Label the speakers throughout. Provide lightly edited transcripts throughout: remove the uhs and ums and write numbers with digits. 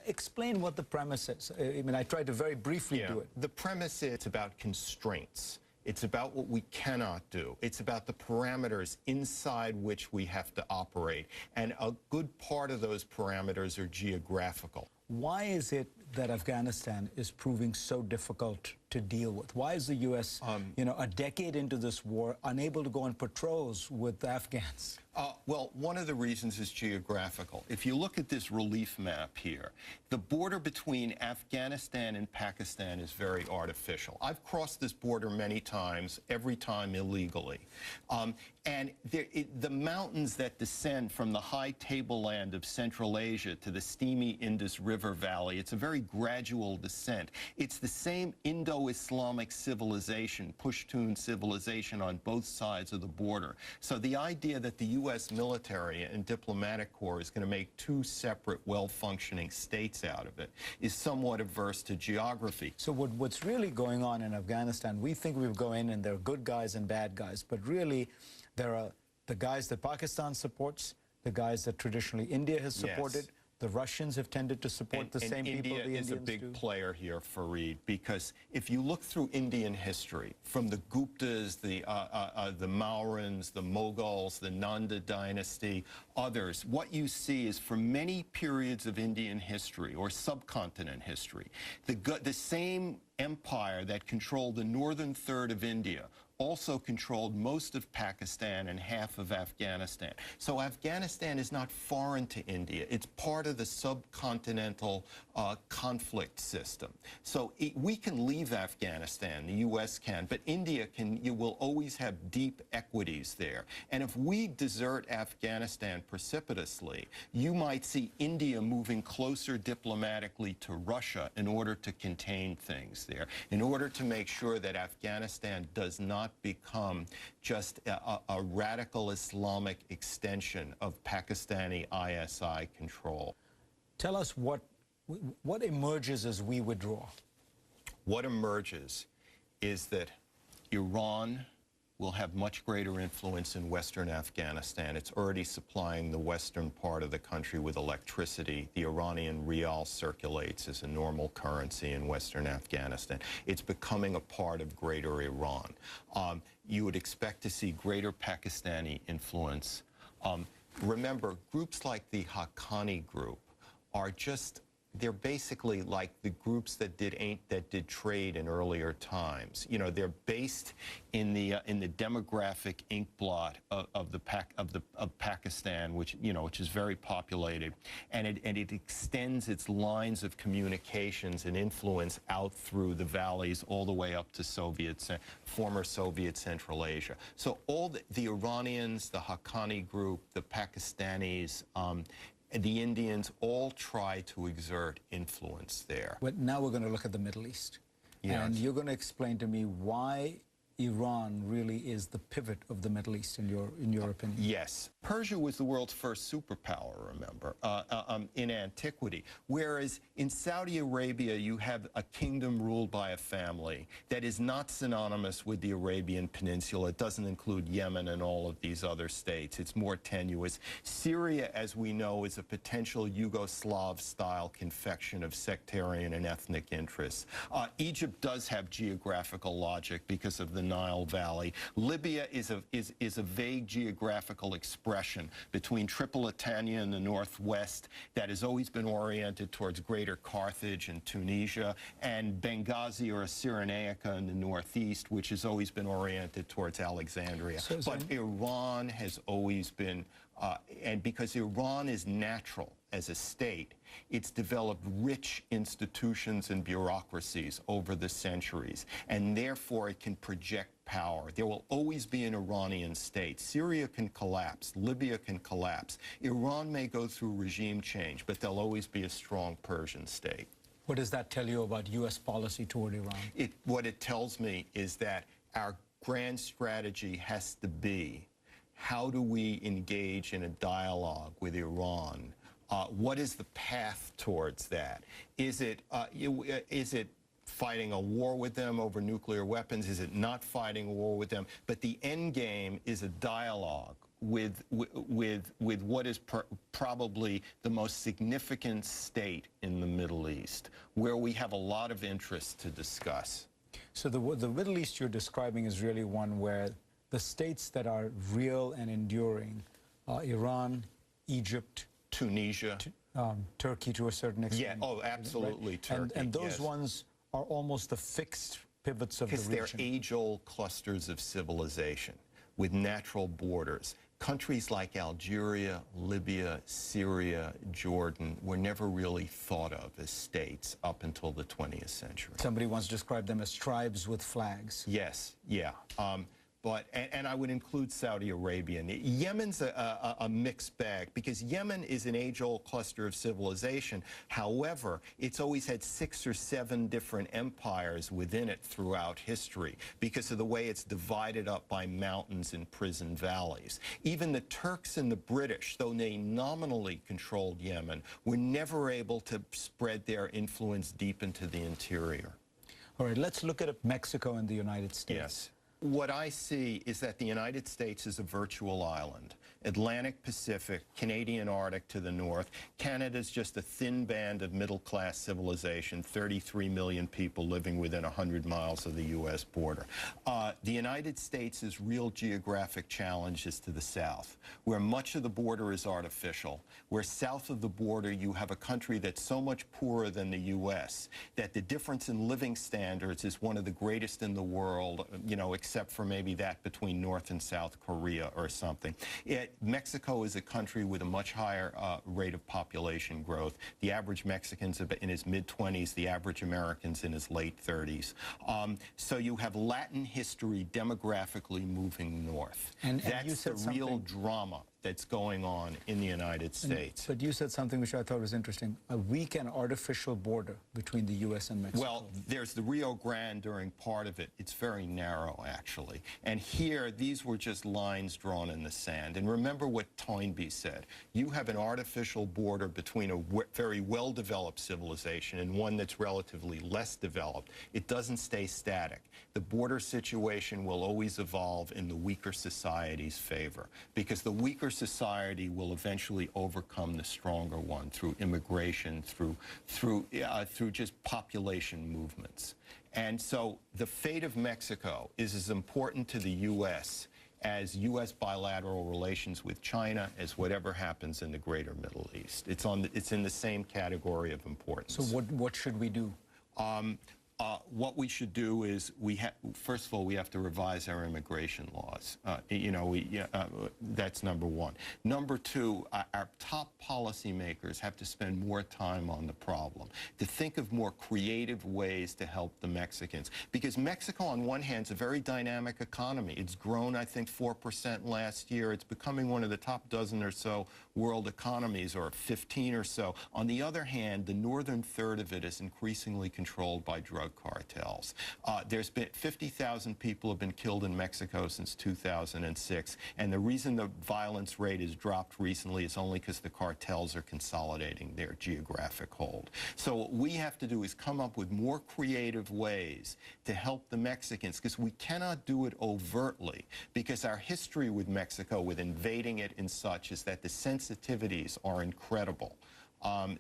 Speaker 1: Explain what the premise is. I mean, I tried to very briefly do it.
Speaker 2: The premise is about constraints. It's about what we cannot do. It's about the parameters inside which we have to operate. And a good part of those parameters are geographical.
Speaker 1: Why is it that Afghanistan is proving so difficult to deal with? Why is the U.S., a decade into this war, unable to go on patrols with the Afghans?
Speaker 2: Well, one of the reasons is geographical. If you look at this relief map here, the border between Afghanistan and Pakistan is very artificial. I've crossed this border many times, every time illegally. And the mountains that descend from the high tableland of Central Asia to the steamy Indus River Valley, it's a very gradual descent. It's the same Indo-Islamic civilization, Pushtun civilization on both sides of the border. So the idea that the U.S. military and diplomatic corps is going to make two separate, well-functioning states out of it is somewhat averse to geography.
Speaker 1: So what's really going on in Afghanistan, we think we go in and there are good guys and bad guys, but really there are the guys that Pakistan supports, the guys that traditionally India has supported. Yes. The Russians have tended to support the same people the Indians do.
Speaker 2: India is a big player here, Fareed, because if you look through Indian history, from the Guptas, the Maurans, the Mughals, the Nanda dynasty, others, what you see is for many periods of Indian history or subcontinent history, the same empire that controlled the northern third of India also controlled most of Pakistan and half of Afghanistan. So Afghanistan is not foreign to India. It's part of the subcontinental conflict system. So we can leave Afghanistan, the U.S. can, but India you will always have deep equities there. And if we desert Afghanistan precipitously, you might see India moving closer diplomatically to Russia in order to contain things there, in order to make sure that Afghanistan does not become just a radical Islamic extension of Pakistani ISI control.
Speaker 1: Tell us what emerges as we withdraw.
Speaker 2: What emerges is that Iran will have much greater influence in western Afghanistan. It's already supplying the western part of the country with electricity. The Iranian rial circulates as a normal currency in western Afghanistan. It's becoming a part of greater Iran. You would expect to see greater Pakistani influence. Remember, groups like the Haqqani group are they're basically like the groups that did trade in earlier times. You know, they're based in the demographic inkblot of Pakistan, which is very populated, and it extends its lines of communications and influence out through the valleys all the way up to former Soviet Central Asia. So all the Iranians, the Haqqani group, the Pakistanis, the Indians all try to exert influence there.
Speaker 1: But now we're going to look at the Middle East.
Speaker 2: Yes.
Speaker 1: And you're going to explain to me why Iran really is the pivot of the Middle East, in your opinion.
Speaker 2: Yes. Persia was the world's first superpower, remember, in antiquity. Whereas in Saudi Arabia, you have a kingdom ruled by a family that is not synonymous with the Arabian Peninsula. It doesn't include Yemen and all of these other states. It's more tenuous. Syria, as we know, is a potential Yugoslav-style confection of sectarian and ethnic interests. Egypt does have geographical logic because of the Nile Valley. Libya is a vague geographical expression between Tripolitania in the northwest that has always been oriented towards greater Carthage and Tunisia, and Benghazi or Cyrenaica in the northeast, which has always been oriented towards Alexandria. But Iran has always been, and because Iran is natural as a state, it's developed rich institutions and bureaucracies over the centuries, and therefore it can project power. There will always be an Iranian state. Syria can collapse. Libya can collapse. Iran may go through regime change, but there'll always be a strong Persian state.
Speaker 1: What does that tell you about U.S. policy toward Iran?
Speaker 2: What it tells me is that our grand strategy has to be, how do we engage in a dialogue with Iran? What is the path towards that? Is it fighting a war with them over nuclear weapons? Is it not fighting a war with them? But the end game is a dialogue what is probably the most significant state in the Middle East, where we have a lot of interest to discuss.
Speaker 1: So the Middle East you're describing is really one where the states that are real and enduring, Iran, Egypt,
Speaker 2: Tunisia,
Speaker 1: Turkey to a certain extent.
Speaker 2: Yeah, oh, absolutely,
Speaker 1: right?
Speaker 2: Turkey.
Speaker 1: And those
Speaker 2: yes.
Speaker 1: ones are almost the fixed pivots of the region.
Speaker 2: Because they're age-old clusters of civilization with natural borders. Countries like Algeria, Libya, Syria, Jordan were never really thought of as states up until the 20th century.
Speaker 1: Somebody once described them as tribes with flags.
Speaker 2: Yes, yeah. And I would include Saudi Arabia. And Yemen's a mixed bag, because Yemen is an age-old cluster of civilization. However, it's always had 6 or 7 different empires within it throughout history because of the way it's divided up by mountains and prison valleys. Even the Turks and the British, though they nominally controlled Yemen, were never able to spread their influence deep into the interior.
Speaker 1: All right, let's look at Mexico and the United States.
Speaker 2: Yes. What I see is that the United States is a virtual island. Atlantic Pacific, Canadian Arctic to the north. Canada's just a thin band of middle-class civilization, 33 million people living within 100 miles of the U.S. border. The United States' real geographic challenge is to the south, where much of the border is artificial, where south of the border you have a country that's so much poorer than the U.S. that the difference in living standards is one of the greatest in the world, you know, except for maybe that between North and South Korea or something. Mexico is a country with a much higher rate of population growth. The average Mexican's in his mid-20s, the average American's in his late 30s. So you have Latin history demographically moving north. And that's the real drama that's going on in the United States.
Speaker 1: But you said something which I thought was interesting, a weak and artificial border between the U.S. and Mexico.
Speaker 2: Well, there's the Rio Grande during part of it. It's very narrow, actually. And here, these were just lines drawn in the sand. And remember what Toynbee said. You have an artificial border between a very well-developed civilization and one that's relatively less developed. It doesn't stay static. The border situation will always evolve in the weaker society's favor, because the weaker society will eventually overcome the stronger one through immigration, through just population movements. And so the fate of Mexico is as important to the U.S. as U.S. bilateral relations with China, as whatever happens in the greater Middle East. It's in the same category of importance.
Speaker 1: So what should we do?
Speaker 2: What we should do is first of all, we have to revise our immigration laws. That's number one. Number two, our top policymakers have to spend more time on the problem, to think of more creative ways to help the Mexicans. Because Mexico, on one hand, is a very dynamic economy. It's grown, I think, 4% last year. It's becoming one of the top dozen or so world economies, or 15 or so. On the other hand, the northern third of it is increasingly controlled by drug cartels. There's been 50,000 people have been killed in Mexico since 2006, and the reason the violence rate has dropped recently is only because the cartels are consolidating their geographic hold. So what we have to do is come up with more creative ways to help the Mexicans, because we cannot do it overtly, because our history with Mexico, with invading it and such, is that the sensitivities are incredible.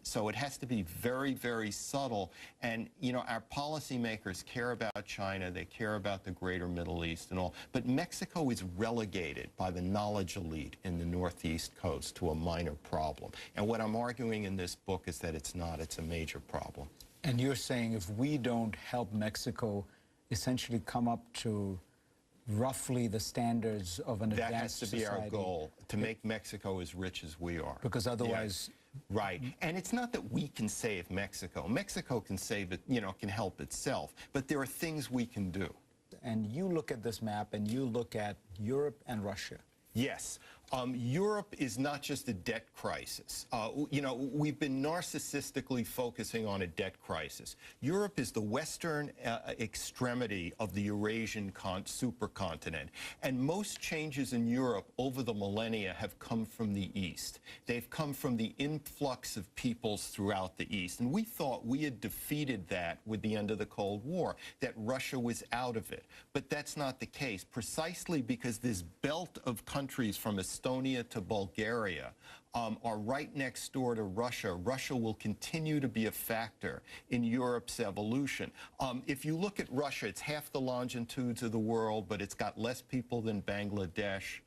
Speaker 2: So it has to be very, very subtle. And, you know, our policymakers care about China, they care about the greater Middle East and all. But Mexico is relegated by the knowledge elite in the Northeast coast to a minor problem. And what I'm arguing in this book is that it's not, it's a major problem.
Speaker 1: And you're saying if we don't help Mexico essentially come up to roughly the standards of an advanced society.
Speaker 2: That has to be our goal, to make Mexico as rich as we are.
Speaker 1: Because otherwise...
Speaker 2: Yeah. Right. And it's not that we can save Mexico. Mexico can save it, you know, can help itself. But there are things we can do.
Speaker 1: And you look at this map and you look at Europe and Russia.
Speaker 2: Yes. Europe is not just a debt crisis. You know, we've been narcissistically focusing on a debt crisis. Europe is the western extremity of the Eurasian supercontinent. And most changes in Europe over the millennia have come from the East. They've come from the influx of peoples throughout the East. And we thought we had defeated that with the end of the Cold War, that Russia was out of it. But that's not the case, precisely because this belt of countries from a Estonia to Bulgaria, are right next door to Russia. Russia will continue to be a factor in Europe's evolution. If you look at Russia, it's half the longitudes of the world, but it's got less people than Bangladesh.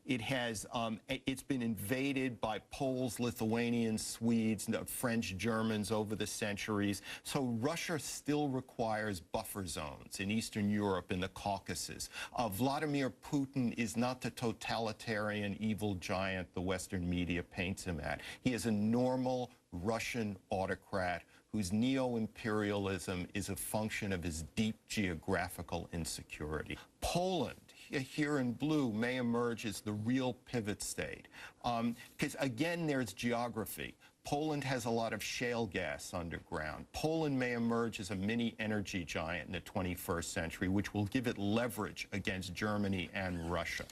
Speaker 2: It's been invaded by Poles, Lithuanians, Swedes, French, Germans over the centuries. So Russia still requires buffer zones in Eastern Europe, in the Caucasus. Vladimir Putin is not the totalitarian evil giant the Western media paints him at. He is a normal Russian autocrat whose neo-imperialism is a function of his deep geographical insecurity. Poland, here in blue, may emerge as the real pivot state. Because again, there's geography. Poland has a lot of shale gas underground. Poland may emerge as a mini energy giant in the 21st century, which will give it leverage against Germany and Russia.